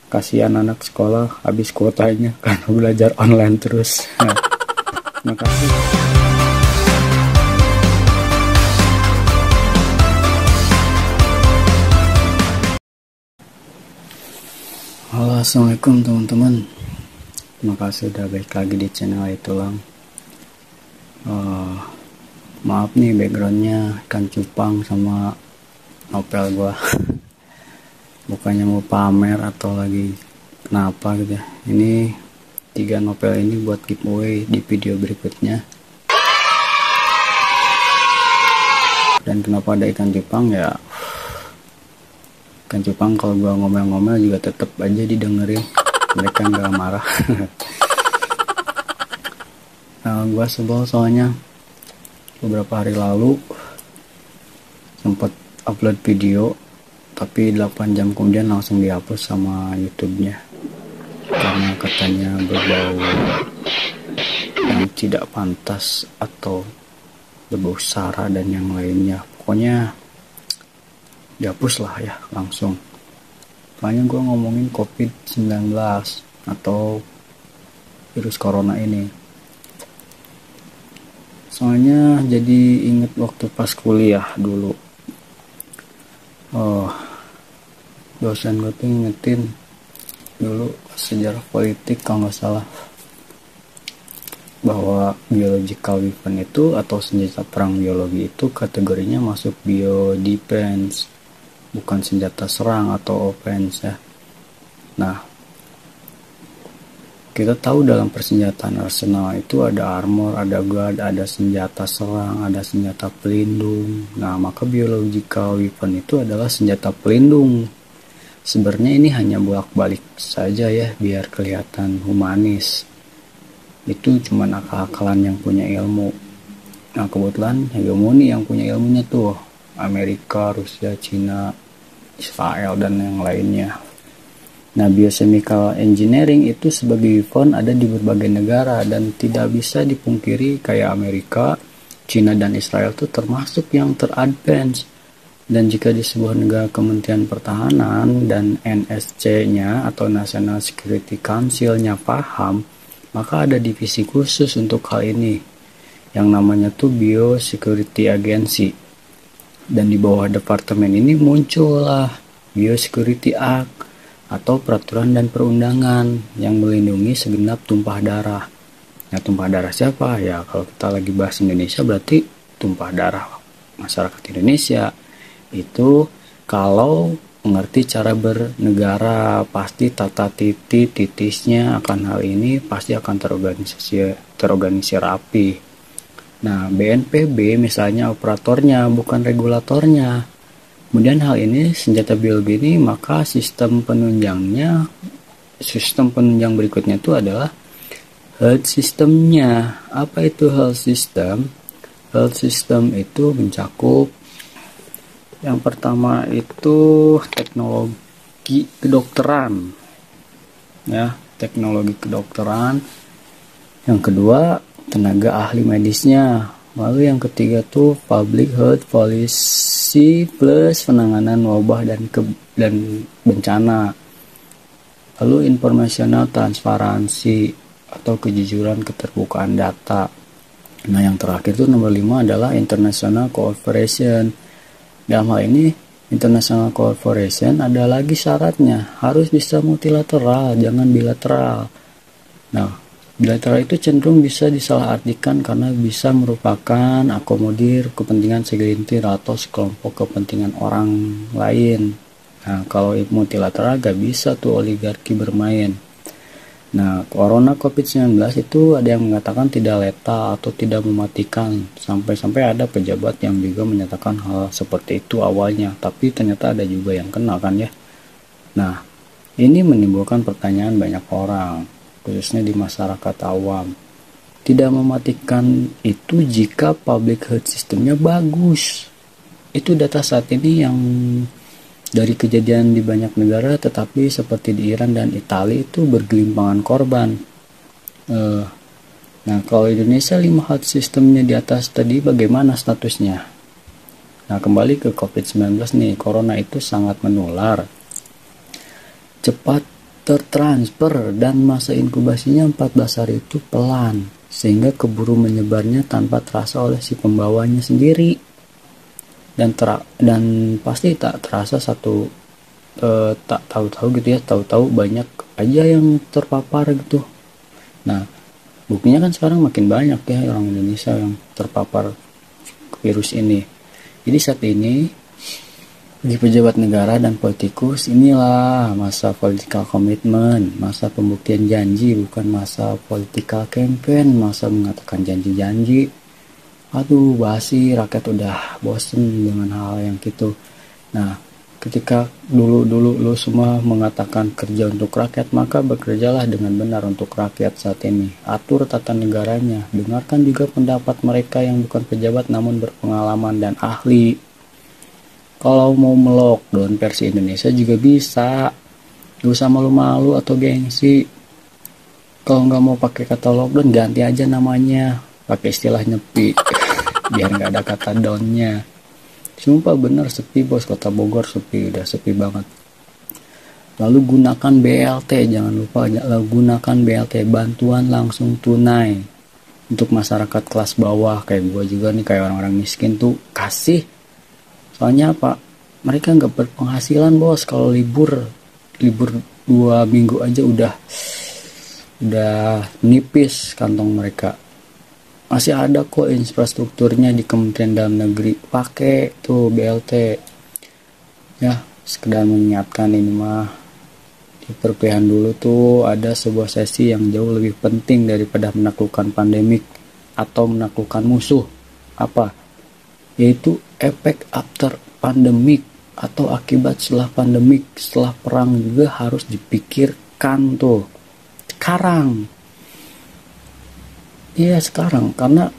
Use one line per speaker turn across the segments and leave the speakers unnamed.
kasihan anak sekolah habis kuotanya karena belajar online terus. Nah, makasih. Halo, assalamualaikum teman-teman. Terima kasih udah balik lagi di channel Itulang. Maaf nih backgroundnya ikan cupang sama novel gua. Bukannya mau pamer atau lagi kenapa gitu ya. Ini 3 novel ini buat giveaway di video berikutnya. Dan kenapa ada ikan cupang ya? Ikan cupang kalau gua ngomel-ngomel juga tetep aja didengerin. Mereka nggak marah. Gua sebel soalnya beberapa hari lalu sempat upload video, tapi 8 jam kemudian langsung dihapus sama YouTube-nya karena katanya berbau yang tidak pantas atau berbau sara dan yang lainnya. Pokoknya dihapus lah ya langsung. Soalnya gue ngomongin COVID-19 atau virus corona ini. Soalnya jadi inget waktu pas kuliah dulu. Dosen gue tuh ngingetin dulu sejarah politik kalau nggak salah, bahwa biological weapon itu atau senjata perang biologi itu kategorinya masuk biodefense, bukan senjata serang atau offense ya. Nah, kita tahu dalam persenjataan arsenal itu ada armor, ada guard, ada senjata serang, ada senjata pelindung. Nah, maka biological weapon itu adalah senjata pelindung. Sebenarnya ini hanya bolak-balik saja ya, biar kelihatan humanis. Itu cuma akal-akalan yang punya ilmu. Nah, kebetulan hegemoni yang punya ilmunya tuh Amerika, Rusia, Cina, Israel, dan yang lainnya. Nah, biochemical engineering itu sebagai weapon ada di berbagai negara dan tidak bisa dipungkiri kayak Amerika, Cina, dan Israel itu termasuk yang teradvance. Dan jika di sebuah negara Kementerian Pertahanan dan NSC-nya atau National Security Council-nya paham, maka ada divisi khusus untuk hal ini yang namanya tuh Biosecurity Agency. Dan di bawah departemen ini muncullah Biosecurity Act atau peraturan dan perundangan yang melindungi segenap tumpah darah. Nah, tumpah darah siapa? Ya, kalau kita lagi bahas Indonesia berarti tumpah darah masyarakat Indonesia. Itu kalau mengerti cara bernegara, pasti tata titisnya akan hal ini pasti akan terorganisir rapi. Nah, BNPB misalnya operatornya bukan regulatornya. Kemudian hal ini senjata biologi ini, maka sistem penunjang berikutnya itu adalah health systemnya. Apa itu health system? Health system itu mencakup yang pertama itu teknologi kedokteran, ya, teknologi kedokteran. Yang kedua tenaga ahli medisnya. Lalu yang ketiga tuh public health policy plus penanganan wabah dan bencana. Lalu informational transparansi atau kejujuran keterbukaan data. Nah, yang terakhir tuh nomor 5 adalah international cooperation. Dalam hal ini international cooperation ada lagi syaratnya, harus bisa multilateral, jangan bilateral. Nah, bilateral itu cenderung bisa disalahartikan karena bisa merupakan akomodir kepentingan segelintir atau sekelompok kepentingan orang lain. Nah, kalau multilateral gak bisa tuh oligarki bermain. Nah, corona COVID-19 itu ada yang mengatakan tidak letal atau tidak mematikan. Sampai-sampai ada pejabat yang juga menyatakan hal seperti itu awalnya. Tapi ternyata ada juga yang kena kan ya. Nah, ini menimbulkan pertanyaan banyak orang, khususnya di masyarakat awam. Tidak mematikan itu jika public health systemnya bagus. Itu data saat ini yang dari kejadian di banyak negara, tetapi seperti di Iran dan Italia itu bergelimpangan korban. Nah, kalau Indonesia 5 health systemnya di atas tadi bagaimana statusnya? Nah, kembali ke COVID-19 nih, corona itu sangat menular, cepat tertransfer dan masa inkubasinya 14 hari itu pelan, sehingga keburu menyebarnya tanpa terasa oleh si pembawanya sendiri. Dan pasti tak terasa tak tahu-tahu gitu ya, tahu-tahu banyak aja yang terpapar gitu. Nah, buktinya kan sekarang makin banyak ya orang Indonesia yang terpapar virus ini. Jadi saat ini bagi pejabat negara dan politikus, inilah masa political commitment, masa pembuktian janji, bukan masa political campaign, masa mengatakan janji-janji. Aduh, basi, rakyat udah bosen dengan hal yang gitu. Nah, ketika dulu lu semua mengatakan kerja untuk rakyat, maka bekerjalah dengan benar untuk rakyat saat ini. Atur tata negaranya, dengarkan juga pendapat mereka yang bukan pejabat namun berpengalaman dan ahli. Kalau mau melockdown versi Indonesia juga bisa, gak usah malu-malu atau gengsi. Kalau nggak mau pakai kata lockdown, ganti aja namanya, pakai istilah nyepi, biar nggak ada kata downnya. Sumpah bener sepi bos, kota Bogor sepi, udah sepi banget. Lalu gunakan BLT, jangan lupa gunakan BLT, bantuan langsung tunai untuk masyarakat kelas bawah kayak gua juga nih, kayak orang-orang miskin tuh kasih. Soalnya apa? Mereka nggak berpenghasilan bos. Kalau libur 2 minggu aja udah nipis kantong mereka. Masih ada kok infrastrukturnya di Kementerian Dalam Negeri, pakai tuh BLT. Ya, sekedar mengingatkan ini mah. Di perpihakan dulu tuh ada sebuah sesi yang jauh lebih penting daripada menaklukkan pandemik atau menaklukkan musuh. Apa? Yaitu efek after pandemik atau akibat setelah pandemik, setelah perang juga harus dipikirkan tuh. Sekarang. Iya sekarang, karena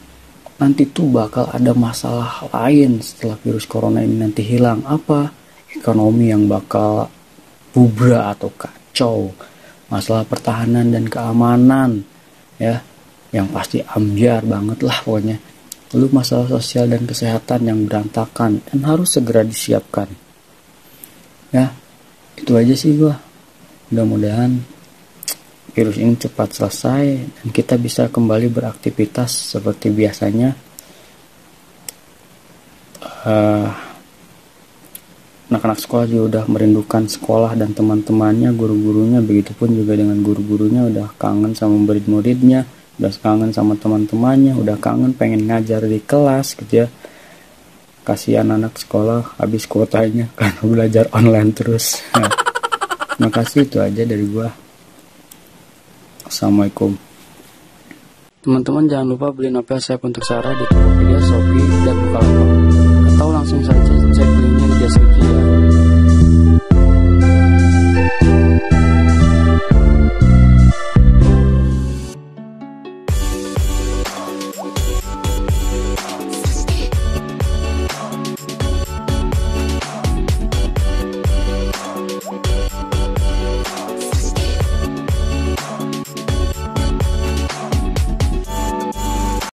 nanti tuh bakal ada masalah lain setelah virus corona ini nanti hilang. Apa? Ekonomi yang bakal bubra atau kacau. Masalah pertahanan dan keamanan ya, yang pasti ambiar banget lah pokoknya. Lalu masalah sosial dan kesehatan yang berantakan dan harus segera disiapkan. Ya, itu aja sih gua. Mudah-mudahan virus ini cepat selesai dan kita bisa kembali beraktivitas seperti biasanya. Anak-anak sekolah juga udah merindukan sekolah dan teman-temannya, guru-gurunya, begitupun juga dengan guru-gurunya udah kangen sama murid-muridnya, udah kangen sama teman-temannya, udah kangen pengen ngajar di kelas gitu ya. Kasihan anak sekolah habis kuotanya karena belajar online terus. Nah, terima kasih, itu aja dari gua. Assalamualaikum. Teman-teman jangan lupa beli novel saya untuk Sarah di Tokopedia, Shopee, dan